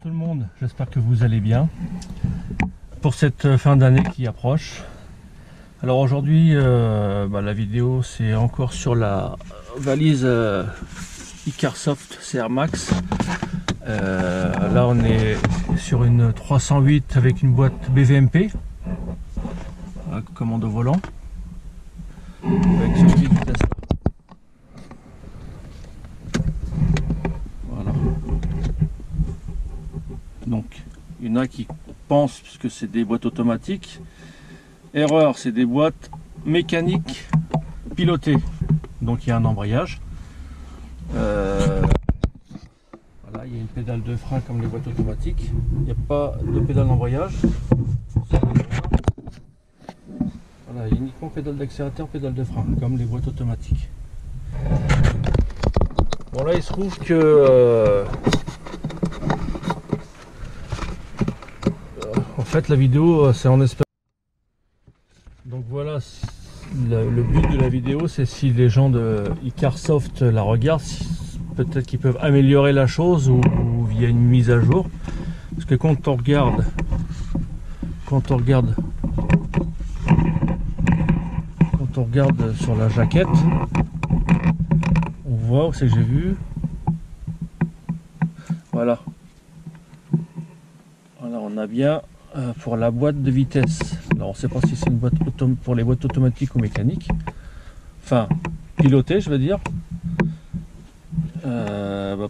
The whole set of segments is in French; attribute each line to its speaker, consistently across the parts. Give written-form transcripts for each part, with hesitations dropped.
Speaker 1: tout le monde, j'espère que vous allez bien pour cette fin d'année qui approche. Alors aujourd'hui la vidéo c'est encore sur la valise Icarsoft CR Max. Là on est sur une 308 avec une boîte BVMP, commande au volant avec ce guide vitesse. Voilà. Donc il y en a qui pensent que c'est des boîtes automatiques. Erreur, c'est des boîtes mécaniques pilotées. Donc il y a un embrayage. Voilà, il y a une pédale de frein comme les boîtes automatiques. Il n'y a pas de pédale d'embrayage. Voilà, il y a uniquement pédale d'accélérateur, pédale de frein comme les boîtes automatiques. Bon là il se trouve que en fait la vidéo c'est en espérant. Donc voilà, le but de la vidéo c'est si les gens de Icarsoft la regardent, peut-être qu'ils peuvent améliorer la chose ou via une mise à jour. Parce que quand on regarde sur la jaquette, on voit où c'est que j'ai vu. Voilà, on a bien pour la boîte de vitesse. Alors on ne sait pas si c'est une boîte pour les boîtes automatiques ou mécaniques, enfin pilotées je veux dire,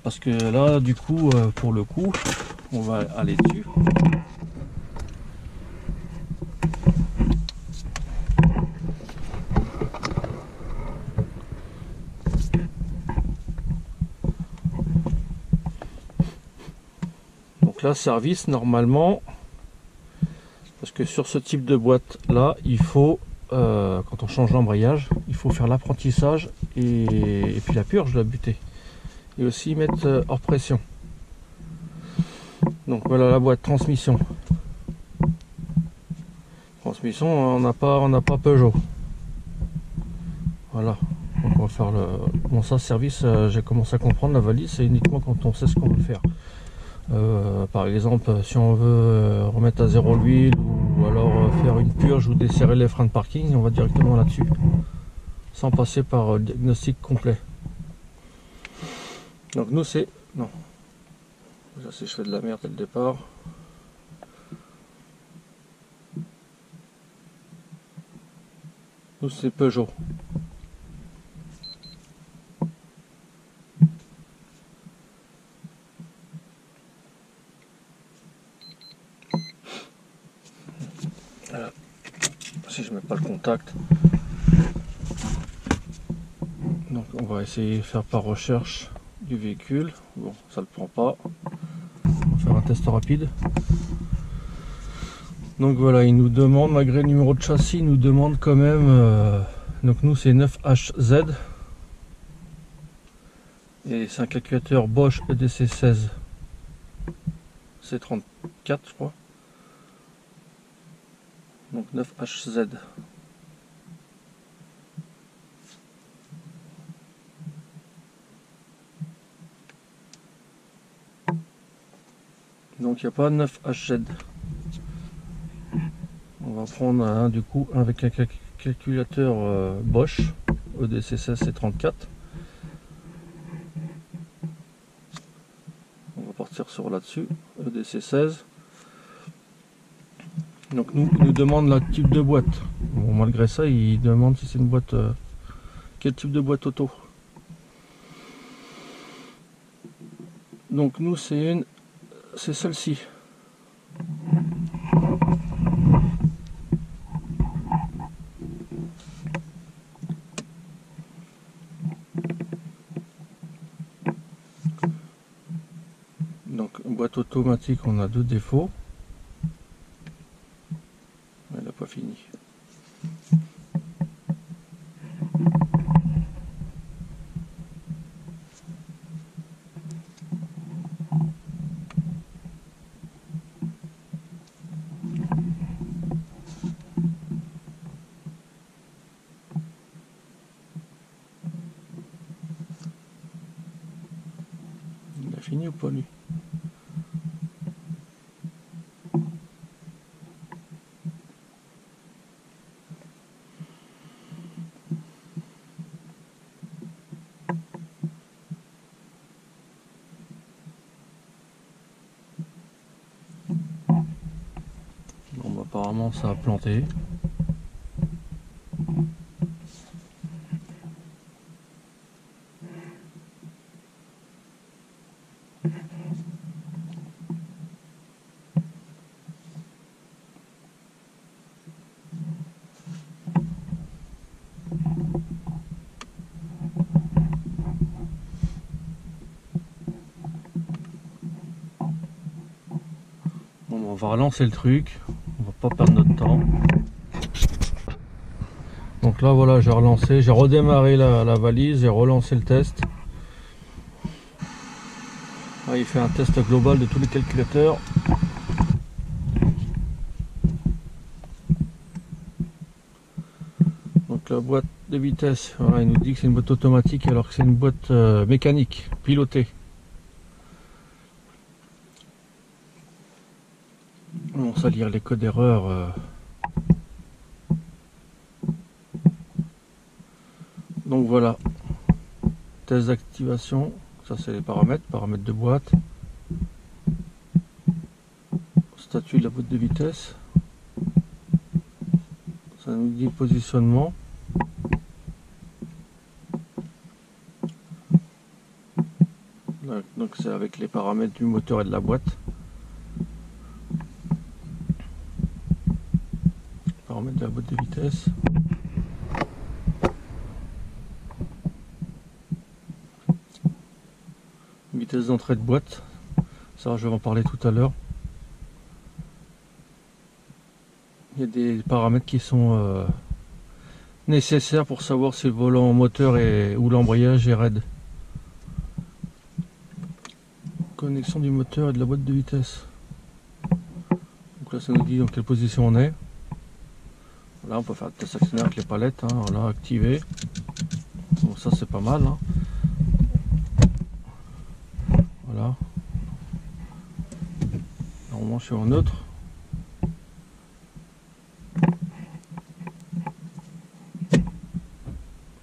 Speaker 1: parce que là du coup pour le coup on va aller dessus. Donc là service normalement, parce que sur ce type de boîte là il faut quand on change l'embrayage il faut faire l'apprentissage et puis la purge de la butée et aussi mettre hors pression. Donc voilà la boîte transmission, on n'a pas Peugeot. Voilà, donc on va faire le bon, ça service, j'ai commencé à comprendre, la valise c'est uniquement quand on sait ce qu'on veut faire. Par exemple si on veut remettre à zéro l'huile ou alors faire une purge ou desserrer les freins de parking, on va directement là-dessus sans passer par le diagnostic complet. Donc nous c'est non, déjà si je fais de la merde dès le départ. Nous c'est Peugeot. Voilà. Si je mets pas le contact, donc on va essayer de faire par recherche du véhicule. Bon, ça le prend pas. On va faire un test rapide. Donc voilà, il nous demande, malgré le numéro de châssis, il nous demande quand même. Donc nous c'est 9HZ et c'est un calculateur Bosch EDC16 C34 je crois. Donc 9HZ. Donc il n'y a pas 9HZ. On va prendre un du coup avec un calculateur Bosch EDC16 C34. On va partir sur là-dessus, EDC16. Donc il nous demande le type de boîte. Bon, malgré ça, il demande si c'est une boîte, quel type de boîte auto. Donc nous c'est celle-ci. Donc boîte automatique, on a deux défauts. Elle n'a pas fini. Il a fini ou pas lui? apparemment ça a planté. On va relancer le truc, on va pas perdre notre temps. Donc là voilà, j'ai relancé, j'ai redémarré la valise, j'ai relancé le test. Là, il fait un test global de tous les calculateurs. Donc la boîte de vitesse, voilà, il nous dit que c'est une boîte automatique alors que c'est une boîte mécanique, pilotée. On va lire les codes d'erreur. Donc voilà, test d'activation, ça c'est les paramètres de boîte, statut de la boîte de vitesse, ça nous dit positionnement. Là, donc c'est avec les paramètres du moteur et de la boîte. Paramètres de la boîte de vitesse. Vitesse d'entrée de boîte, ça je vais en parler tout à l'heure. Il y a des paramètres qui sont nécessaires pour savoir si le volant moteur ou l'embrayage est raide. Connexion du moteur et de la boîte de vitesse. Donc là ça nous dit dans quelle position on est. Là on peut faire le test actionnaire avec les palettes, hein, voilà, activé. Donc ça c'est pas mal. Hein. Voilà. Normalement je suis en neutre.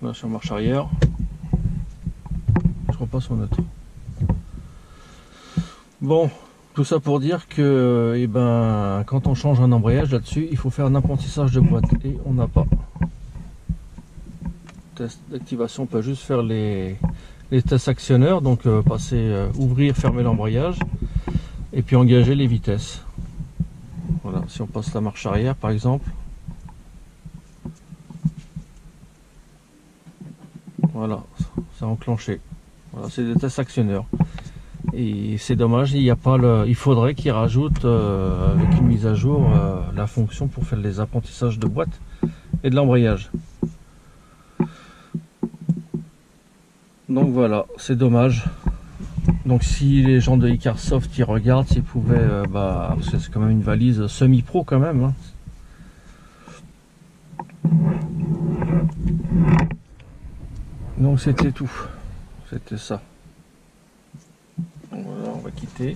Speaker 1: Là je suis en marche arrière. Je repasse en neutre. Bon, tout ça pour dire que eh ben, quand on change un embrayage là-dessus, il faut faire un apprentissage de boîte et on n'a pas. Test d'activation, on peut juste faire les tests actionneurs, donc passer, ouvrir, fermer l'embrayage et puis engager les vitesses. Voilà, si on passe la marche arrière par exemple. Voilà, ça a enclenché. Voilà, c'est des tests actionneurs. Et c'est dommage, il n'y a pas il faudrait qu'ils rajoutent avec une mise à jour la fonction pour faire les apprentissages de boîte et de l'embrayage. Donc voilà, c'est dommage. Donc si les gens de Icarsoft y regardent, s'ils pouvaient, parce que c'est quand même une valise semi-pro quand même. Hein. Donc c'était tout, c'était ça. Voilà, on va quitter.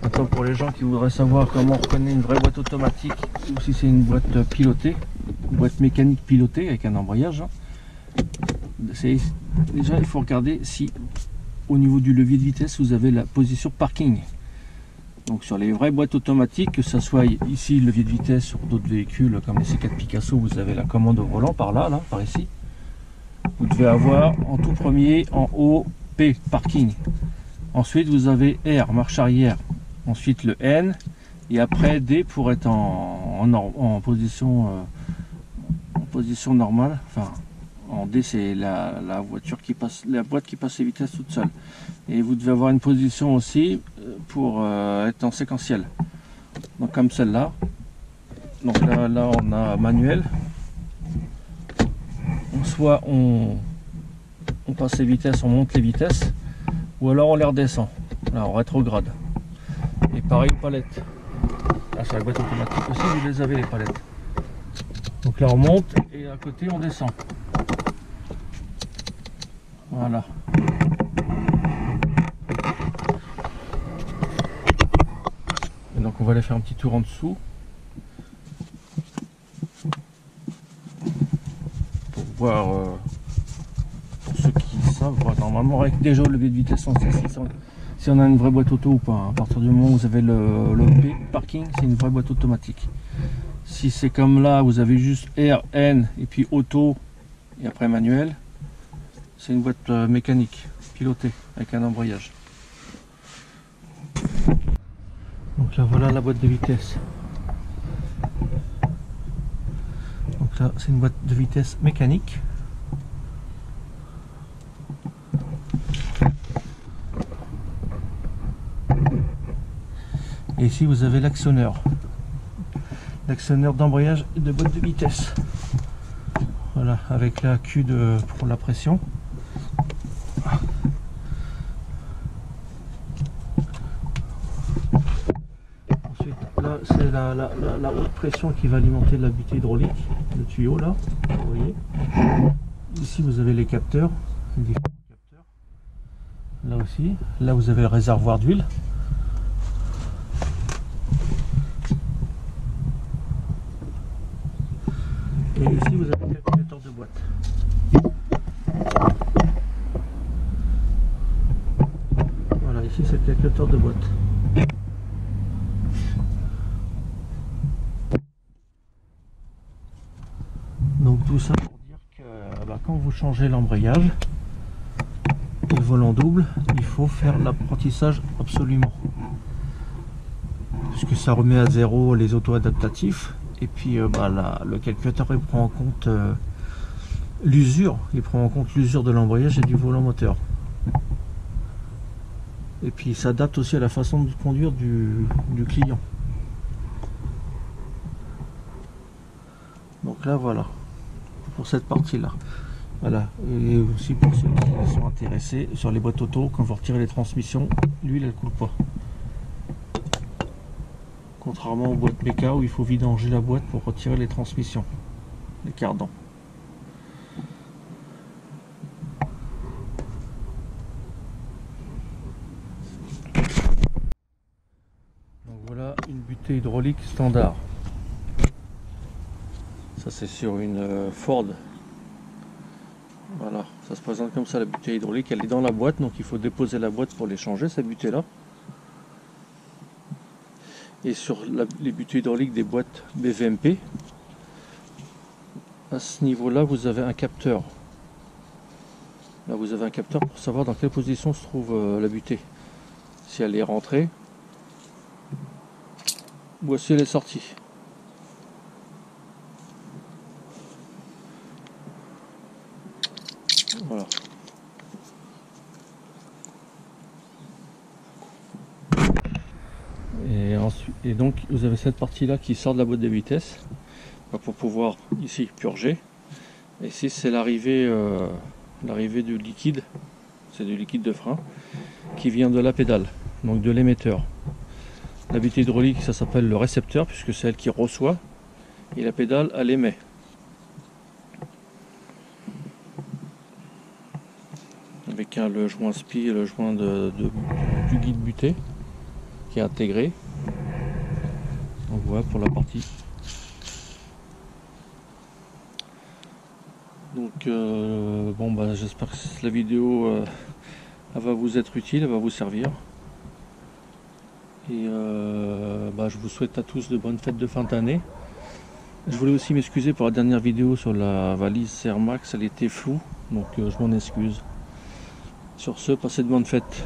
Speaker 1: Maintenant pour les gens qui voudraient savoir comment on reconnaît une vraie boîte automatique ou si c'est une boîte pilotée, une boîte mécanique pilotée avec un embrayage, hein, déjà il faut regarder si au niveau du levier de vitesse vous avez la position parking. Donc sur les vraies boîtes automatiques, que ce soit ici le levier de vitesse, sur d'autres véhicules comme les C4 Picasso, vous avez la commande au volant par là, par ici. Vous devez avoir en tout premier en haut P, parking. Ensuite vous avez R, marche arrière. Ensuite le N et après D pour être en position normale. Enfin en D c'est la voiture qui passe, la boîte qui passe les vitesses toute seule. Et vous devez avoir une position aussi pour être en séquentiel. Donc comme celle-là. Donc là on a manuel. Soit on passe les vitesses, on monte les vitesses, ou alors on les redescend, là on rétrograde. Et pareil palette. Là sur la boîte automatique aussi vous les avez les palettes. Donc là on monte et à côté on descend. Voilà. Et donc on va aller faire un petit tour en dessous. Pour voir, pour ceux qui savent, normalement avec déjà le levier de vitesse on sait si on a une vraie boîte auto ou pas. À partir du moment où vous avez le P, parking, c'est une vraie boîte automatique. Si c'est comme là, vous avez juste R, N et puis auto et après manuel, c'est une boîte mécanique, pilotée avec un embrayage. Donc là voilà la boîte de vitesse. Donc là c'est une boîte de vitesse mécanique. Et ici vous avez l'actionneur. L'actionneur d'embrayage et de boîte de vitesse. Voilà, avec la Q pour la pression. Ensuite, là c'est la haute pression qui va alimenter la butée hydraulique, le tuyau là, vous voyez. Ici vous avez les capteurs, les différents capteurs. Là aussi, là vous avez le réservoir d'huile. Et ici vous avez le calculateur de boîte. Voilà, ici c'est le calculateur de boîte. Donc tout ça pour dire que quand vous changez l'embrayage et le volant double, il faut faire l'apprentissage absolument. Puisque ça remet à zéro les auto-adaptatifs. Et puis le calculateur il prend en compte l'usure, de l'embrayage et du volant moteur. Et puis il s'adapte aussi à la façon de conduire du client. Donc là voilà, pour cette partie là. Voilà, et aussi pour ceux qui sont intéressés sur les boîtes auto, quand vous retirez les transmissions, l'huile elle coule pas. Contrairement aux boîtes méca où il faut vidanger la boîte pour retirer les transmissions, les cardans. Donc voilà une butée hydraulique standard. Ça c'est sur une Ford. Voilà, ça se présente comme ça la butée hydraulique, elle est dans la boîte, donc il faut déposer la boîte pour les changer, cette butée là. Et sur les butées hydrauliques des boîtes BVMP, à ce niveau là vous avez un capteur. Là vous avez un capteur pour savoir dans quelle position se trouve la butée, si elle est rentrée ou si elle est sortie. Voilà. Et donc vous avez cette partie là qui sort de la boîte de vitesse pour pouvoir ici purger. Et ici c'est l'arrivée du liquide, c'est du liquide de frein qui vient de la pédale, donc de l'émetteur. La butée hydraulique ça s'appelle le récepteur puisque c'est elle qui reçoit et la pédale elle émet. Avec le joint SPI et le joint du guide butée qui est intégré. Donc voilà pour la partie. Donc j'espère que la vidéo elle va vous être utile, elle va vous servir. Et je vous souhaite à tous de bonnes fêtes de fin d'année. Je voulais aussi m'excuser pour la dernière vidéo sur la valise CR Max, elle était floue, donc je m'en excuse. Sur ce, passez de bonnes fêtes.